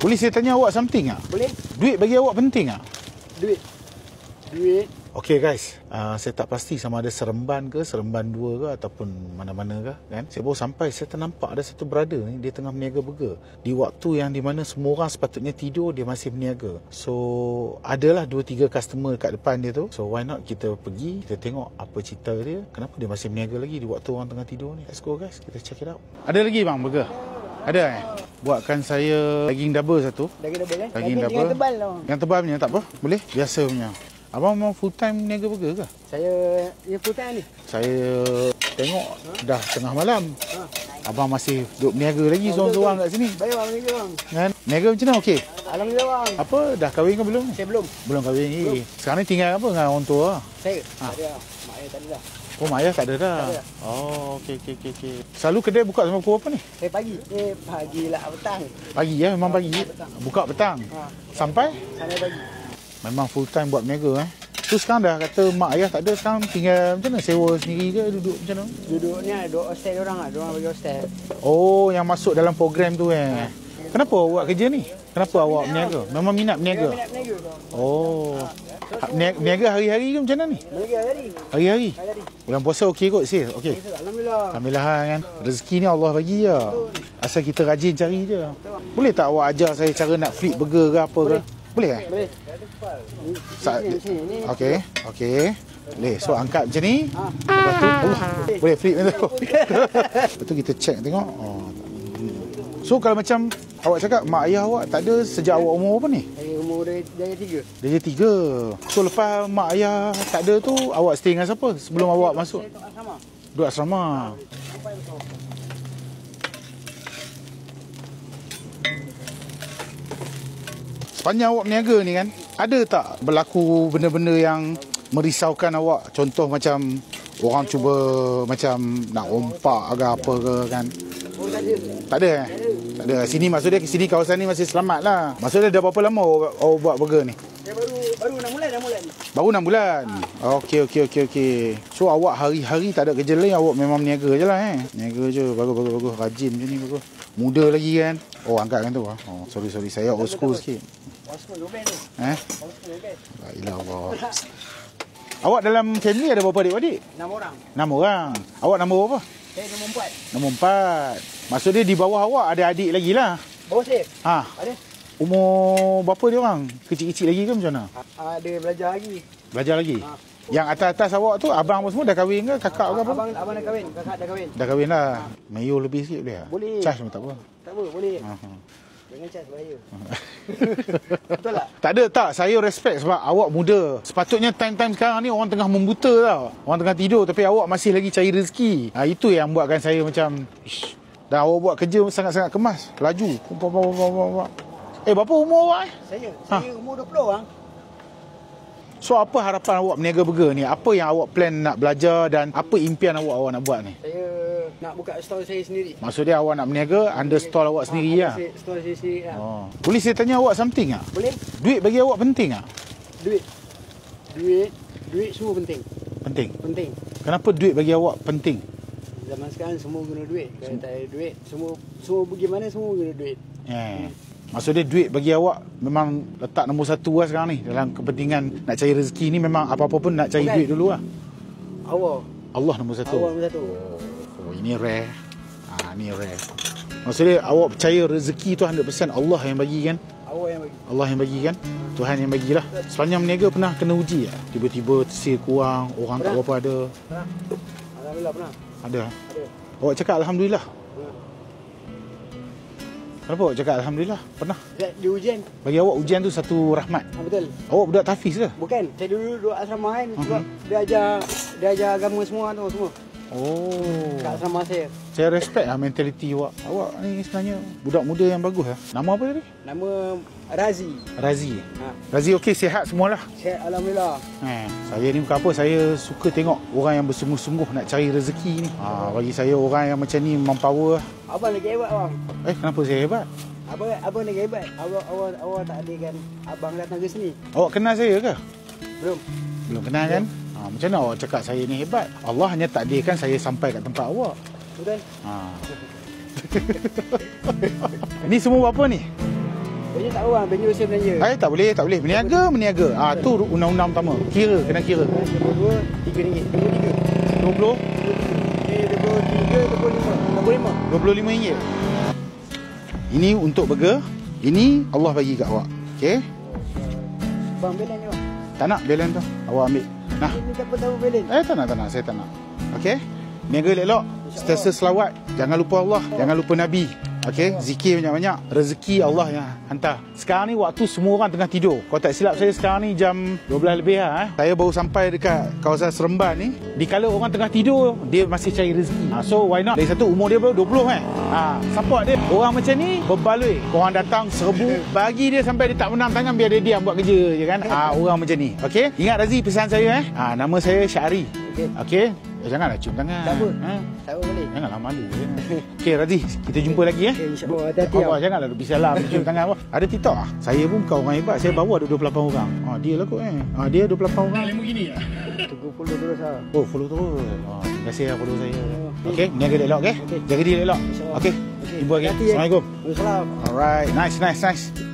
Boleh saya tanya awak something tak? Boleh? Duit bagi awak penting tak? Duit. Duit. Okey guys, saya tak pasti sama ada Seremban ke, Seremban 2 ke ataupun mana-mana ke kan. Saya baru sampai, saya ternampak ada satu brother ni, dia tengah berniaga burger. Di waktu yang di mana semua orang sepatutnya tidur, dia masih berniaga. So, adalah 2-3 customer kat depan dia tu. So, why not kita pergi, kita tengok apa cerita dia, kenapa dia masih berniaga lagi di waktu orang tengah tidur ni. Let's go guys, kita check it out. Ada lagi bang burger? Ada Buatkan saya daging double satu. Daging double kan? Daging double. Yang tebal tau. Yang tebal punya tak apa? Boleh? Biasa punya. Abang memang full time niaga burger ke? Saya full time ni. Saya tengok dah tengah malam. Abang masih duduk berniaga lagi seorang-seorang kat sini. Baik bang, berniaga bang. Kan? Niaga macam mana okey? Alhamdulillah bang. Apa dah kahwin ke belum? Saya belum. Belum kahwin lagi. Sekarang ni tinggal apa dengan orang tua? Saya tak ada. Mak ayah tak ada dah. Oh, mak ayah tak ada dah. Tak ada. Oh, okey. Selalu kedai buka sampai pukul apa ni? Pagi. Pagi lah petang. Pagi ya, memang pagi. Buka petang. Sampai? Sampai pagi. Memang full time buat berniaga Tu sekarang dah kata mak ayah tak ada, sekarang tinggal macam mana? Sewa sendiri ke duduk macam mana? Duduknya duduk hostel orang lah. Diorang bagi hostel. Oh, yang masuk dalam program tu Kenapa awak buat kerja ni? Kenapa awak berniaga? Memang minat berniaga? Minat berniaga. Oh. Berniaga hari-hari ke macam mana ni? Berniaga hari. Hari-hari? Hari-hari. Bulan puasa okey kot sale? Okey. Alhamdulillah. Alhamdulillah kan. Rezeki ni Allah bagi je. Asal kita rajin cari je. Boleh tak awak ajar saya cara nak flip burger ke apa ke? Boleh eh? Boleh. Okey. Boleh. So angkat macam ni. Lepas tu boleh flip macam tu. Lepas tu kita check tengok. So kalau macam awak cakap mak ayah awak tak ada sejak awak umur apa ni? Saya umur darjah 3. Darjah 3. So lepas mak ayah tak ada tu awak stay dengan siapa sebelum awak masuk? Saya asrama. Duduk asrama. Sepanjang awak berniaga ni kan, ada tak berlaku benda-benda yang merisaukan awak? Contoh macam orang cuba macam nak rompak ke apa ke kan? Oh tak ada. Tak ada Tak ada. Sini maksudnya sini kawasan ni masih selamat lah. Maksudnya dah berapa lama awak buat burger ni? Saya baru 6 bulan. Baru 6 bulan. Okey. So awak hari-hari tak ada kerja lain, awak memang berniaga je lah Berniaga je. Bagus. Rajin macam ni bagus. Muda lagi kan? Oh, angkatkan tu. Oh, sorry. Saya old school sikit. Old school band tu. Old school band. La ilah Allah. Awak dalam family ada berapa adik-adik? 6 orang. 6 orang. Awak nombor berapa? Saya nombor 4. Nombor 4. Maksudnya di bawah awak ada adik lagi lah. Bawah saya? Ada. Umur berapa dia orang? Kecil-kecil lagi ke macam mana? Ada belajar lagi. Belajar lagi? Yang atas-atas awak tu, abang apa semua dah kahwin ke? Kakak ke apa? Abang dah kahwin. Kakak dah kahwin. Dah kahwin lah. Mayo lebih sikit boleh tak? Boleh. Charge pun tak apa. Tak apa, boleh. Jangan charge bahaya. Betul tak? Tak ada tak. Saya respect sebab awak muda. Sepatutnya time-time sekarang ni orang tengah membuta tau. Orang tengah tidur tapi awak masih lagi cari rezeki. Itu yang buatkan saya macam... Dan awak buat kerja sangat-sangat kemas. Laju. Berapa umur awak Saya umur 20 bang. So apa harapan awak berniaga burger ni? Apa yang awak plan nak belajar dan apa impian awak nak buat ni? Saya nak buka stall saya sendiri. Maksudnya awak nak berniaga under stall awak sendiri lah? Stall saya sendiri lah. Boleh saya tanya awak something tak? Boleh. Duit bagi awak penting tak? Duit semua penting. Penting. Kenapa duit bagi awak penting? Zaman sekarang semua guna duit. Kalau tak ada duit, semua pergi mana semua guna duit. Maksudnya duit bagi awak memang letak nombor 1 lah sekarang ni. Dalam kepentingan nak cari rezeki ni memang apa-apa pun nak cari duit dulu lah. Allah nombor 1. Allah nombor 1. Oh, ini rare. Ni rare. Maksudnya awak percaya rezeki tu 100% Allah yang bagi kan? Allah yang bagi kan? Tuhan yang bagilah. Sepanjang berniaga pernah kena uji tak? Tiba-tiba tersir kurang, orang tak berapa ada. Alhamdulillah pernah. Ada. Awak cakap Alhamdulillah. Kenapa awak cakap Alhamdulillah? Pernah? Di ujian. Bagi awak ujian tu satu rahmat. Betul. Awak budak tahfiz ke? Bukan. Saya dulu duduk asrama kan. Sebab dia ajar agama semua tu semua. Oh. Kat asrama saya. Saya respect lah mentaliti awak. Awak ni sebenarnya budak muda yang bagus lah. Nama apa tadi? Nama Razi. Razi okey, sihat semualah? Sihat Alhamdulillah. Saya ni bukan apa, saya suka tengok orang yang bersungguh-sungguh nak cari rezeki ni. Bagi saya orang yang macam ni memang power lah. Abang lagi hebat bang. Kenapa saya hebat? Abang lagi hebat. Awak tak adilkan abang datang ke sini. Awak kenal saya ke? Belum Kenal kan? Macam mana awak cakap saya ni hebat? Allah hanya takdirkan saya sampai kat tempat awak. Betul. Ini semua apa ni? Belanja tak orang, belanja usaha belanja. Tak boleh, tak boleh. Meniaga. Tu undang-undang pertama. Kena kira. Nombor 2, RM3. 20 23, 25. RM25. Ini untuk burger. Ini Allah bagi kat awak. Okey. Bang, belen ni bang. Tak nak belen tu. Awak ambil. Nah. Ini tak tahu belen. Tak nak. Saya tak nak. Okey. Niaga elok-elok. Sentiasa selawat. Jangan lupa Allah. Jangan lupa Nabi. Okey, zikir banyak-banyak. Rezeki Allah yang hantar. Sekarang ni waktu semua orang tengah tidur. Kalau tak silap saya sekarang ni jam 12 lebih lah. Saya baru sampai dekat kawasan Seremban ni. Dikala orang tengah tidur, dia masih cari rezeki. So why not? Dari satu umur dia baru 20 support dia. Orang macam ni berbaloi. Orang datang serbu, bagi dia sampai dia tak menang tangan, biar dia diam buat kerja je kan. Orang macam ni. Okey. Ingat Razi pesan saya nama saya Syahri. Okey. Janganlah cium tangan. Tak apa. Tak apa boleh. Janganlah malu. Okey Razi, kita jumpa lagi InsyaAllah, hati-hati. Janganlah duk bisalah cium tangan apa. Ada TikTok Saya pun bukan orang hebat. Saya bawa ada 28 orang. Dia lah kot dia 28 orang. Lamborghini Tunggu follow terus lah. Oh, follow terus. Terima kasih lah follow saya. Okey, niaga elok okey. Jaga diri elok. Okey. Jumpa lagi. Assalamualaikum. Waalaikumsalam. Alright, nice.